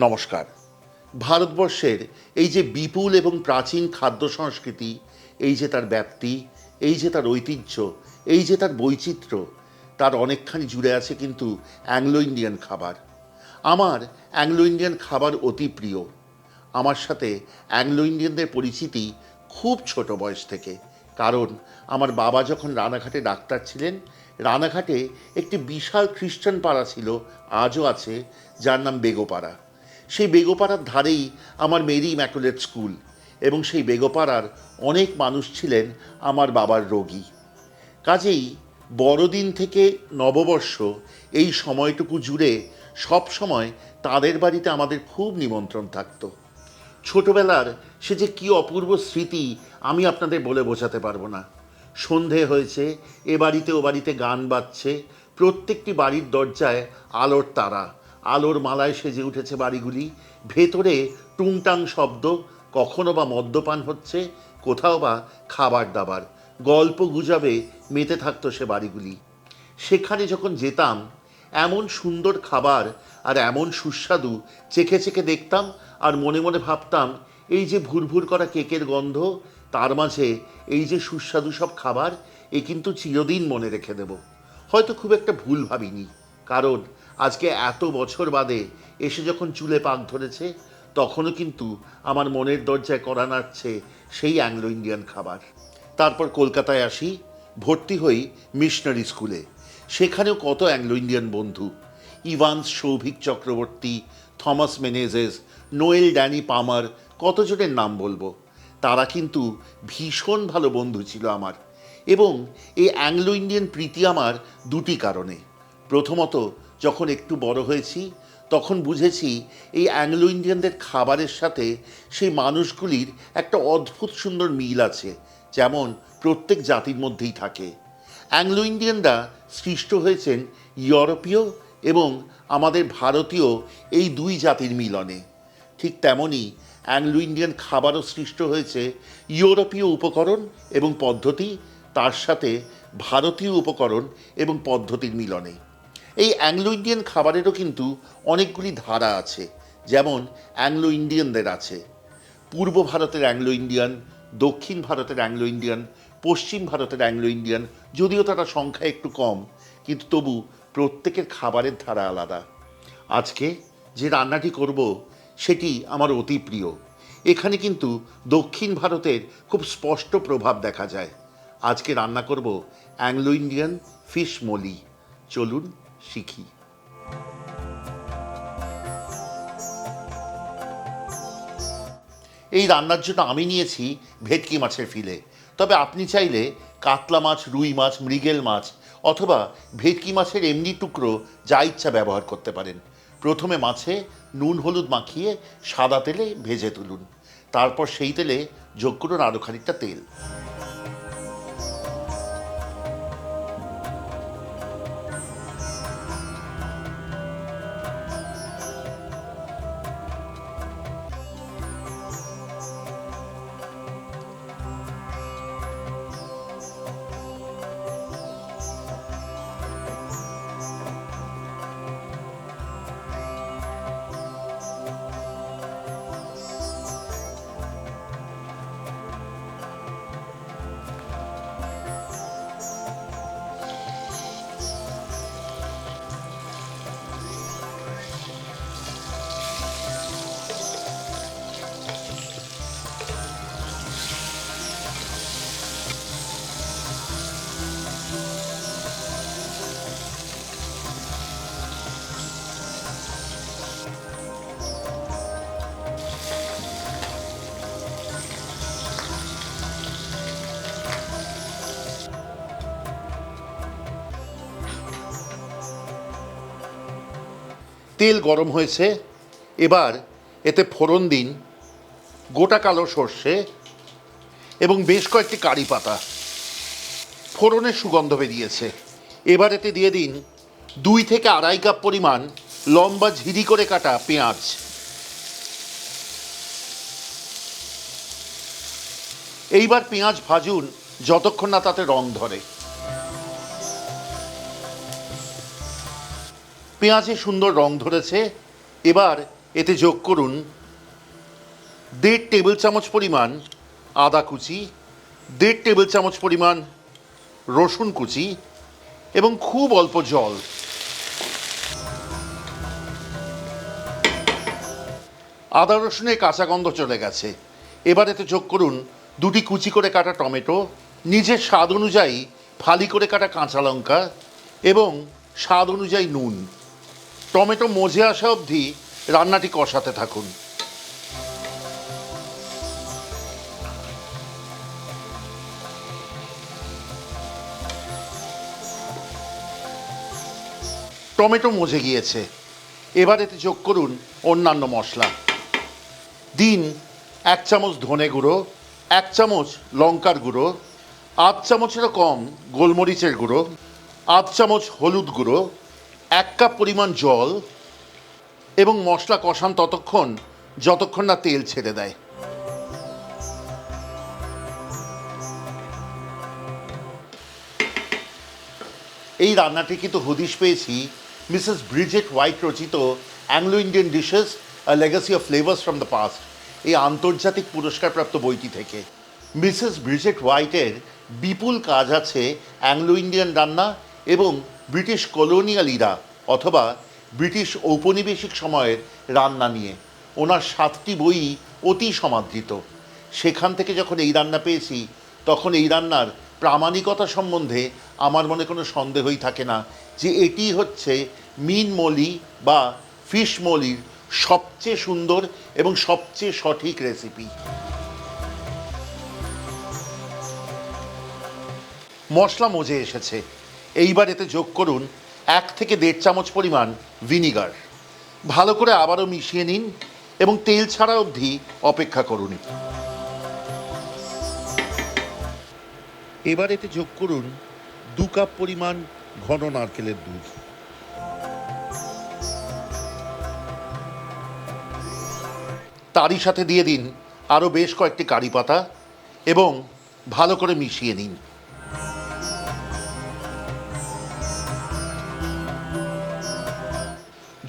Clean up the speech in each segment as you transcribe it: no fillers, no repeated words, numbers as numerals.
নমস্কার। ভারতবর্ষের এই যে বিপুল এবং প্রাচীন খাদ্য সংস্কৃতি, এই যে তার ব্যাপ্তি, এই যে তার ঐতিহ্য, এই যে তার বৈচিত্র্য, তার অনেকখানি জুড়ে আছে কিন্তু অ্যাংলো ইন্ডিয়ান খাবার। আমার অ্যাংলো ইন্ডিয়ান খাবার অতি প্রিয়। আমার সাথে অ্যাংলো ইন্ডিয়ানদের পরিচিতি খুব ছোট বয়স থেকে। কারণ আমার বাবা যখন রানাঘাটে ডাক্তার ছিলেন, রানাঘাটে একটি বিশাল খ্রিস্টান পাড়া ছিল, আজও আছে, যার নাম বেগোপাড়া। সেই বেগোপাড়ার ধারেই আমার মেরি ইম্যাকুলেট স্কুল, এবং সেই বেগোপাড়ার অনেক মানুষ ছিলেন আমার বাবার রোগী। কাজেই বড়দিন থেকে নববর্ষ এই সময়টুকু জুড়ে সব সময় তাদের বাড়িতে আমাদের খুব নিমন্ত্রণ থাকতো। ছোটবেলার সে যে কী অপূর্ব স্মৃতি আমি আপনাদের বলে বোঝাতে পারবো না। সন্ধে হয়েছে, এ বাড়িতে ও বাড়িতে গান বাজছে, প্রত্যেকটি বাড়ির দরজায় আলোর তারা, আলোর মালায় সেজে উঠেছে বাড়িগুলি, ভেতরে টুংটাং শব্দ, কখনো বা মদ্যপান হচ্ছে, কোথাও বা খাবার দাবার, গল্প গুজবে মেতে থাকতো সে বাড়িগুলি। সেখানে যখন যেতাম, এমন সুন্দর খাবার আর এমন সুস্বাদু চেখে চেখে দেখতাম, আর মনে মনে ভাবতাম, এই যে ভুরভুর করা কেকের গন্ধ, তার মাঝে এই যে সুস্বাদু সব খাবার, এ কিন্তু চিরদিন মনে রেখে দেব। হয়তো খুব একটা ভুল ভাবিনি, কারণ আজকে এত বছর বাদে এসে যখন চুলে পাক ধরেছে, তখনও কিন্তু আমার মনের দরজায় কড়া নাড়ছে সেই অ্যাংলো ইন্ডিয়ান খাবার। তারপর কলকাতায় আসি, ভর্তি হই মিশনারি স্কুলে। সেখানেও কত অ্যাংলো ইন্ডিয়ান বন্ধু, Evans Souvik Chakraborty, Thomas Menezes, Noel Danny Palmer, কতজনের নাম বলবো। তারা কিন্তু ভীষণ ভালো বন্ধু ছিল আমার। এবং এই অ্যাংলো ইন্ডিয়ান প্রীতি আমার দুটি কারণে। প্রথমত, যখন একটু বড় হয়েছি, তখন বুঝেছি এই অ্যাংলো ইন্ডিয়ানদের খাবারের সাথে সেই মানুষগুলির একটা অদ্ভুত সুন্দর মিল আছে, যেমন প্রত্যেক জাতির মধ্যেই থাকে। অ্যাংলো ইন্ডিয়ানরা সৃষ্ট হয়েছেন ইউরোপীয় এবং আমাদের ভারতীয় এই দুই জাতির মিলনে। ঠিক তেমনই অ্যাংলো ইন্ডিয়ান খাবারও সৃষ্ট হয়েছে ইউরোপীয় উপকরণ এবং পদ্ধতি, তার সাথে ভারতীয় উপকরণ এবং পদ্ধতির মিলনে। এই অ্যাংলো ইন্ডিয়ান খাবারেরও কিন্তু অনেকগুলি ধারা আছে, যেমন অ্যাংলো ইন্ডিয়ানদের আছে পূর্ব ভারতের অ্যাংলো ইন্ডিয়ান, দক্ষিণ ভারতের অ্যাংলো ইন্ডিয়ান, পশ্চিম ভারতের অ্যাংলো ইন্ডিয়ান। যদিও তারা সংখ্যায় একটু কম, কিন্তু তবু প্রত্যেকের খাবারের ধারা আলাদা। আজকে যে রান্নাটি করব সেটি আমার অতি প্রিয়। এখানে কিন্তু দক্ষিণ ভারতের খুব স্পষ্ট প্রভাব দেখা যায়। আজকে রান্না করব অ্যাংলো ইন্ডিয়ান ফিশ মোলি। চলুন শিখি। এই রান্নার জন্য আমি নিয়েছি ভেটকি মাছের ফিলে। তবে আপনি চাইলে কাতলা মাছ, রুই মাছ, মৃগেল মাছ অথবা ভেটকি মাছের এমনি টুকরো যা ইচ্ছা ব্যবহার করতে পারেন। প্রথমে মাছে নুন হলুদ মাখিয়ে সাদা তেলে ভেজে তুলুন। তারপর সেই তেলে যোগ করুন আরও খানিকটা তেল। তেল গরম হয়েছে, এবার এতে ফোড়ন দিন গোটা কালো সর্ষে এবং বেশ কয়েকটি কারি পাতা। ফোড়নের সুগন্ধ বেরিয়েছে। এবার এতে দিয়ে দিন 2 থেকে আড়াই কাপ পরিমাণ লম্বা ঝিরি করে কাটা পেঁয়াজ। এইবার পেঁয়াজ ভাজুন যতক্ষণ না তাতে রং ধরে। পেঁয়াজে সুন্দর রং ধরেছে। এবার এতে যোগ করুন 1.5 টেবিল চামচ পরিমাণ আদা কুচি, 1.5 টেবিল চামচ পরিমাণ রসুন কুচি এবং খুব অল্প জল। আদা রসুনের কাঁচা গন্ধ চলে গেছে। এবার এতে যোগ করুন 2টি কুচি করে কাটা টমেটো, নিজের স্বাদ অনুযায়ী ফালি করে কাটা কাঁচা লঙ্কা এবং স্বাদ অনুযায়ী নুন। টমেটো মজে আসা অবধি রান্নাটি কষাতে থাকুন। টমেটো মজে গিয়েছে। এবার এতে যোগ করুন অন্যান্য মশলা। দিন 1 চামচ ধনে গুঁড়ো, 1 চামচ লঙ্কার গুঁড়ো, 1/2 চামচেরও কম গোলমরিচের গুঁড়ো, 1/2 চামচ হলুদ গুঁড়ো, 1 কাপ পরিমাণ জল এবং মশলা কষান ততক্ষণ যতক্ষণ না তেল ছেড়ে দেয়। এই রান্নাটি কিন্তু হদিশ পেয়েছি মিসেস ব্রিজেট হোয়াইট রচিত Anglo Indian dishes a legacy of flavours from the past, এই আন্তর্জাতিক পুরস্কারপ্রাপ্ত বইটি থেকে। মিসেস ব্রিজেট হোয়াইটের বিপুল কাজ আছে অ্যাংলো ইন্ডিয়ান রান্না এবং ব্রিটিশ কলোনিয়াল ইরা অথবা ব্রিটিশ ঔপনিবেশিক সময়ের রান্না নিয়ে। ওনার 7টি বই অতি সমাদৃত। সেখান থেকে যখন এই রান্না পেয়েছি তখন এই রান্নার প্রামাণিকতা সম্বন্ধে আমার মনে কোনো সন্দেহই থাকে না যে এটি হচ্ছে মিন মোলি বা ফিশ মোলির সবচেয়ে সুন্দর এবং সবচেয়ে সঠিক রেসিপি। মশলা মজে এসেছে। এইবার এতে যোগ করুন 1 থেকে 1.5 চামচ পরিমাণ ভিনিগার। ভালো করে আবারও মিশিয়ে নিন এবং তেল ছাড়া অবধি অপেক্ষা করুন। এবার এতে যোগ করুন 2 কাপ পরিমাণ ঘন নারকেলের দুধ। তারই সাথে দিয়ে দিন আরও বেশ কয়েকটি কারি পাতা এবং ভালো করে মিশিয়ে নিন।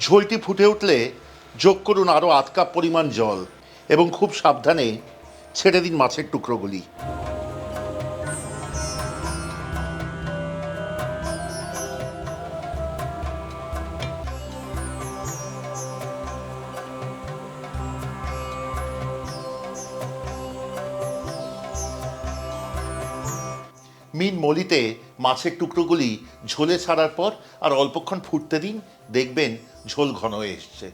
ঝোলটি ফুটে উঠলে যোগ করুন আরও 1/2 কাপ পরিমাণ জল এবং খুব সাবধানে ছেড়ে দিন মাছের টুকরোগুলি। মিন মলিতে মাছের টুকরোগুলি ঝোলে ছাড়ার পর আর অল্পক্ষণ ফুটতে দিন, দেখবেন ঝোল ঘন হয়ে এসছে।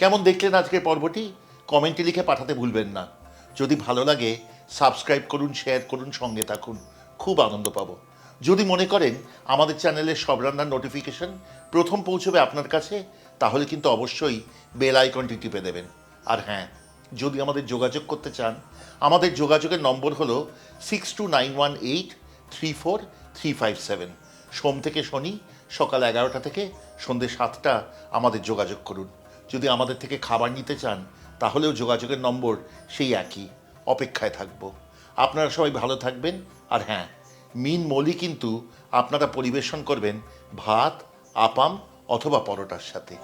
কেমন দেখলেন আজকের পর্বটি? কমেন্টে লিখে পাঠাতে ভুলবেন না। যদি ভালো লাগে সাবস্ক্রাইব করুন, শেয়ার করুন, সঙ্গে থাকুন, খুব আনন্দ পাবো। যদি মনে করেন আমাদের চ্যানেলের সব রান্নার নোটিফিকেশন প্রথম পৌঁছবে আপনার কাছে, তাহলে কিন্তু অবশ্যই বেল আইকনটি টিপে দেবেন। আর হ্যাঁ, যদি আমাদের যোগাযোগ করতে চান, আমাদের যোগাযোগের নম্বর হলো 6291834357। সোম থেকে শনি সকাল 11টা থেকে সন্ধ্যে 7টা আমাদের যোগাযোগ করুন। যদি আমাদের থেকে খাবার নিতে চান তাহলেও যোগাযোগের নম্বর সেই একই। অপেক্ষায় থাকবো। আপনারা সবাই ভালো থাকবেন। আর হ্যাঁ, মিন মলি কিন্তু আপনারা পরিবেশন করবেন ভাত, আপাম অথবা পরোটার সাথে।